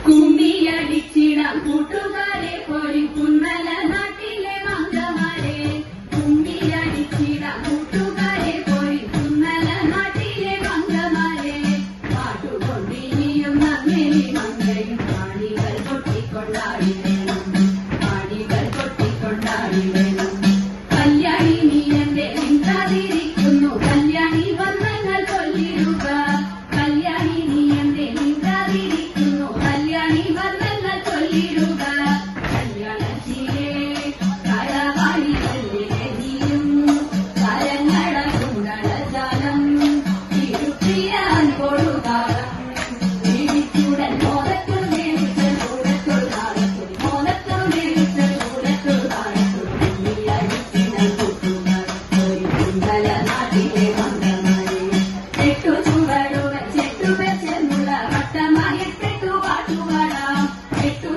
കുമ്മിയടിച്ചിടാം കൂട്ടുകാരെ പോയി കുന്നല നാട്ടിലെ മംഗമാരെ കുമ്മിയടിച്ചിടാം കൂട്ടുകാരെ പോയി കുന്നല നാട്ടിലെ മംഗമാരെ പാട്ടുകൊണ്ടിനിയും നന്ദിനി മങ്കയും പാണികൾ കൊട്ടിക്കൊണ്ടാടി വേണം പാണികൾ കൊട്ടിക്കൊണ്ടാടി വേണം കല്യാണി നീ എന്റെ നിന്താതിരിക്കുന്നു കല്യാണി വന്നങ്ങൾ കൊല്ലിടുക കല്യാണി നീ എന്റെ നിന്താതിരിക്കുന്നു കല്യാണി വന്നങ്ങൾ കൊല്ലിടുക കല്യാണത്തിലെ കളവാടി കല്ലിയും കരങ്ങള കുണ്ടളജാലം ഇരുപ്പിയാൻ കൊടുകാലം ഇടിച്ചുടൻ മോദത്തുൾ മേടിച്ചൽ കൂടത്തുൾ കാലത്തുൾ മോദത്തുൾ മേടിച്ചൽ കൂടത്തുൾ കാലത്തുൾ കുമ്മിയടിച്ചിടൽ കൂട്ടുകാർ ഒരു കുന്തല നാട്ടിലെ മംഗമാരെ എട്ടു ചുവടുകൾ ചെട്ടുവെച്ചെന്നുള്ള വട്ടമായിട്ടെട്ടു പാട്ടുപാടാം എട്ടു